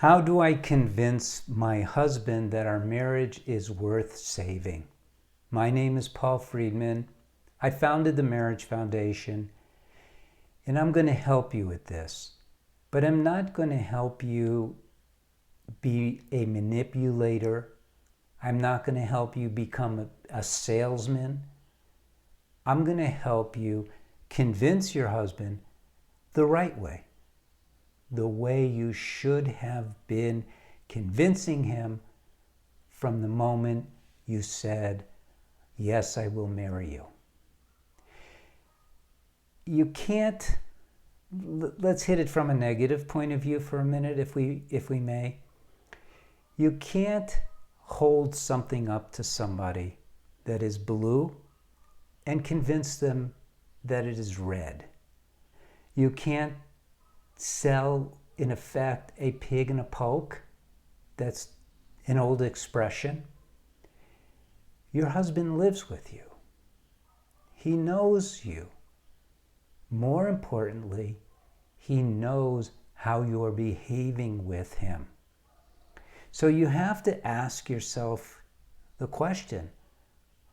How do I convince my husband that our marriage is worth saving? My name is Paul Friedman. I founded the Marriage Foundation, and I'm going to help you with this. But I'm not going to help you be a manipulator. I'm not going to help you become a salesman. I'm going to help you convince your husband the right way, the way you should have been convincing him from the moment you said, "Yes, I will marry you." You can't, let's hit it from a negative point of view for a minute, if we may. You can't hold something up to somebody that is blue and convince them that it is red. You can't sell, in effect, a pig in a poke. That's an old expression. Your husband lives with you. He knows you. More importantly, he knows how you're behaving with him. So you have to ask yourself the question,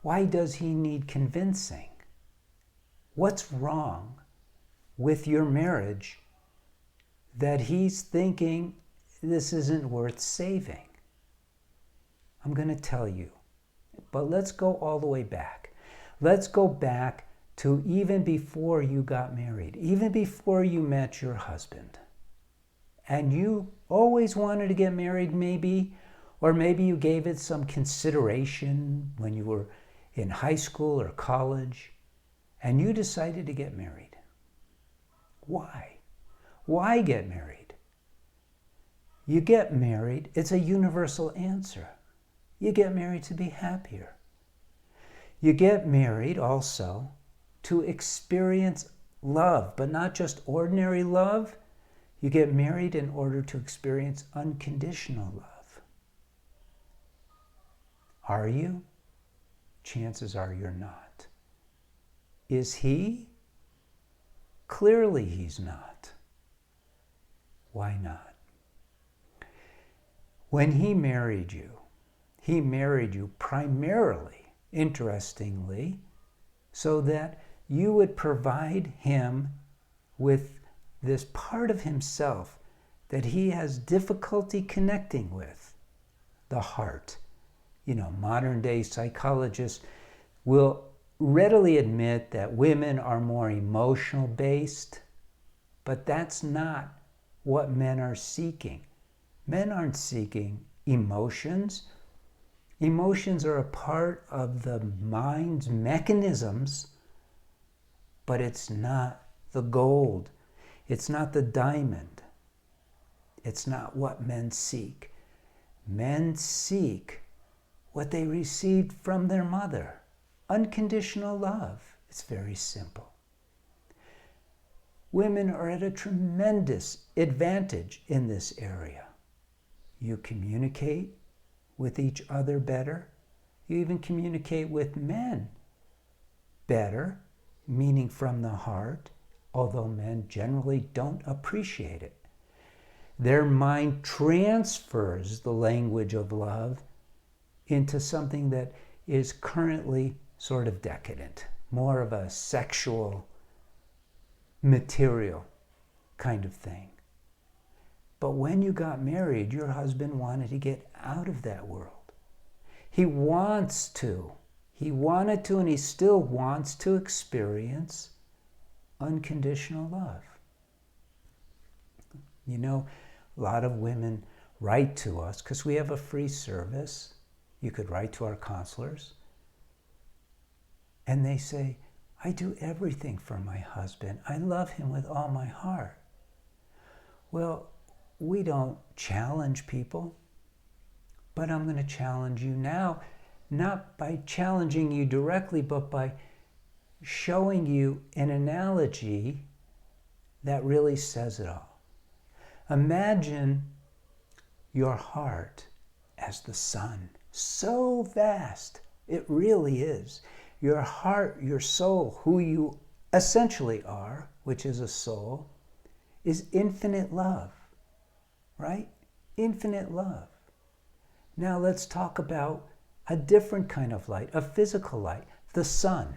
why does he need convincing? What's wrong with your marriage that he's thinking this isn't worth saving? I'm going to tell you, but let's go all the way back. Let's go back to even before you got married, even before you met your husband. And you always wanted to get married, maybe, or maybe you gave it some consideration when you were in high school or college, and you decided to get married. Why? Why get married? You get married, it's a universal answer. You get married to be happier. You get married also to experience love, but not just ordinary love. You get married in order to experience unconditional love. Are you? Chances are you're not. Is he? Clearly he's not. Why not? When he married you primarily, interestingly, so that you would provide him with this part of himself that he has difficulty connecting with, the heart. Modern day psychologists will readily admit that women are more emotional based, but that's not what men are seeking. Men aren't seeking emotions. Emotions are a part of the mind's mechanisms, but it's not the gold. It's not the diamond. It's not what men seek. Men seek what they received from their mother. Unconditional love. It's very simple. Women are at a tremendous advantage in this area. You communicate with each other better. You even communicate with men better, meaning from the heart, although men generally don't appreciate it. Their mind transfers the language of love into something that is currently sort of decadent, more of a sexual, material kind of thing. But when you got married, your husband wanted to get out of that world. He wanted to, and he still wants to experience unconditional love. A lot of women write to us because we have a free service. You could write to our counselors. And they say, I do everything for my husband. I love him with all my heart. Well, we don't challenge people, but I'm going to challenge you now, not by challenging you directly, but by showing you an analogy that really says it all. Imagine your heart as the sun, so vast. It really is. Your heart, your soul, who you essentially are, which is a soul, is infinite love, right? Infinite love. Now let's talk about a different kind of light, a physical light, the sun.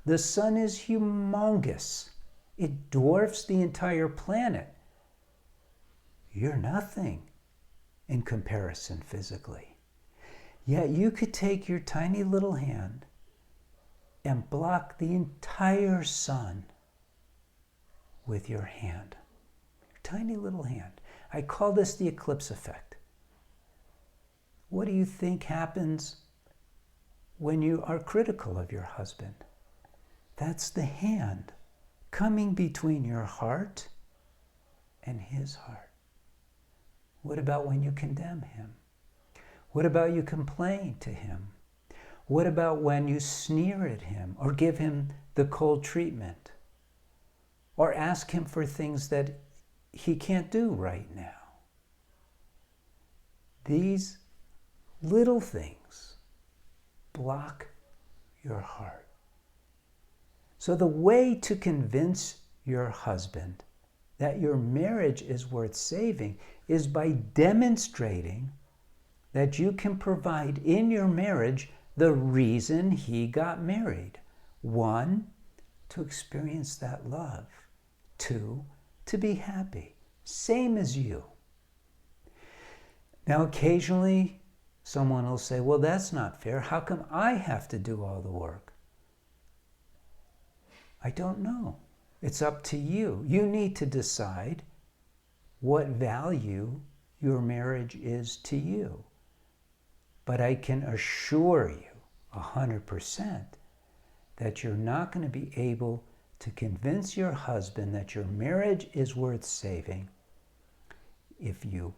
The sun is humongous. It dwarfs the entire planet. You're nothing in comparison physically. Yet you could take your tiny little hand and block the entire sun with your hand. Tiny little hand. I call this the eclipse effect. What do you think happens when you are critical of your husband? That's the hand coming between your heart and his heart. What about when you condemn him? What about you complain to him? What about when you sneer at him or give him the cold treatment or ask him for things that he can't do right now? These little things block your heart. So the way to convince your husband that your marriage is worth saving is by demonstrating that you can provide in your marriage the reason he got married. 1, to experience that love. 2, to be happy. Same as you. Now, occasionally, someone will say, well, that's not fair. How come I have to do all the work? I don't know. It's up to you. You need to decide what value your marriage is to you. But I can assure you 100% that you're not going to be able to convince your husband that your marriage is worth saving if you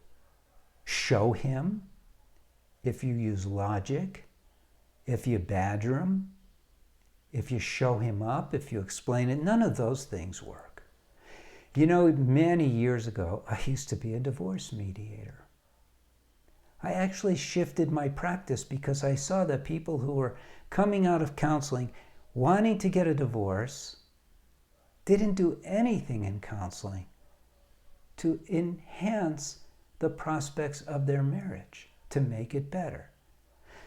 show him, if you use logic, if you badger him, if you show him up, if you explain it. None of those things work. You know, many years ago, I used to be a divorce mediator. I actually shifted my practice because I saw that people who were coming out of counseling wanting to get a divorce didn't do anything in counseling to enhance the prospects of their marriage, to make it better.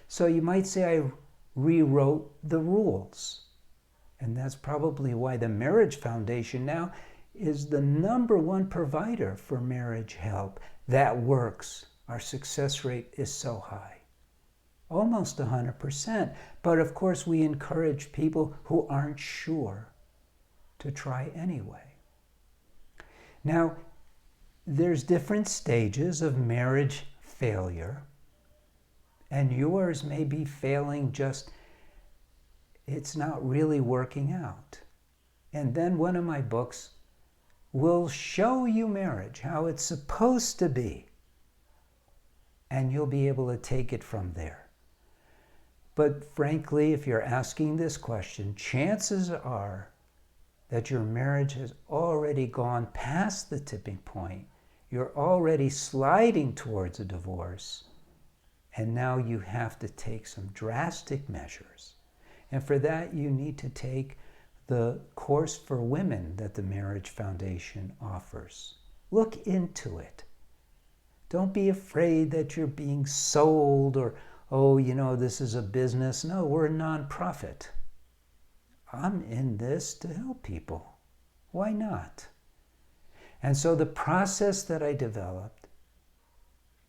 So you might say I rewrote the rules. And that's probably why the Marriage Foundation now is the #1 provider for marriage help that works. Our success rate is so high, almost 100%. But of course, we encourage people who aren't sure to try anyway. Now, there's different stages of marriage failure, and yours may be failing just, it's not really working out. And then one of my books will show you marriage, how it's supposed to be. And you'll be able to take it from there. But frankly, if you're asking this question, chances are that your marriage has already gone past the tipping point. You're already sliding towards a divorce. And now you have to take some drastic measures. And for that, you need to take the course for women that the Marriage Foundation offers. Look into it. Don't be afraid that you're being sold or, oh, you know, this is a business. No, we're a nonprofit. I'm in this to help people. Why not? And so the process that I developed,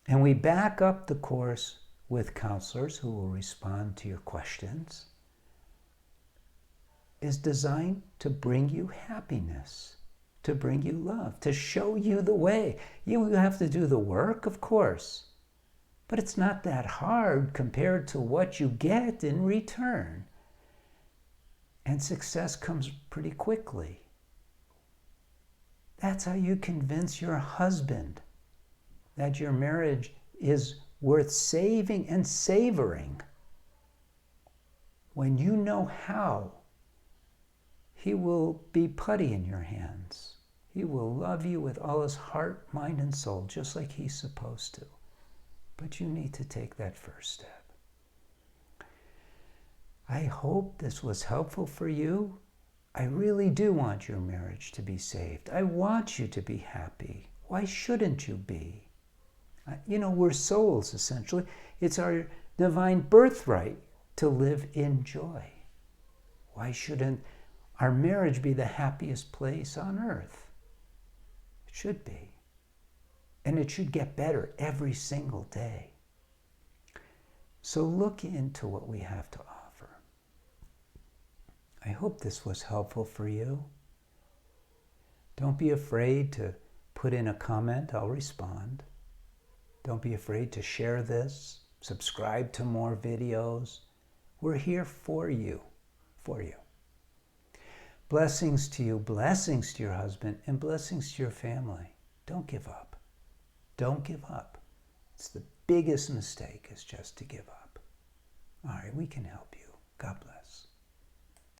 and we back up the course with counselors who will respond to your questions, is designed to bring you happiness, to bring you love, to show you the way. You have to do the work, of course, but it's not that hard compared to what you get in return. And success comes pretty quickly. That's how you convince your husband that your marriage is worth saving and savoring. When you know how, he will be putty in your hands. He will love you with all his heart, mind, and soul, just like he's supposed to. But you need to take that first step. I hope this was helpful for you. I really do want your marriage to be saved. I want you to be happy. Why shouldn't you be? We're souls, essentially. It's our divine birthright to live in joy. Why shouldn't our marriage be the happiest place on earth? It should be. And it should get better every single day. So look into what we have to offer. I hope this was helpful for you. Don't be afraid to put in a comment. I'll respond. Don't be afraid to share this. Subscribe to more videos. We're here for you. Blessings to you, blessings to your husband, and blessings to your family. Don't give up. Don't give up. It's the biggest mistake is just to give up. All right, we can help you. God bless.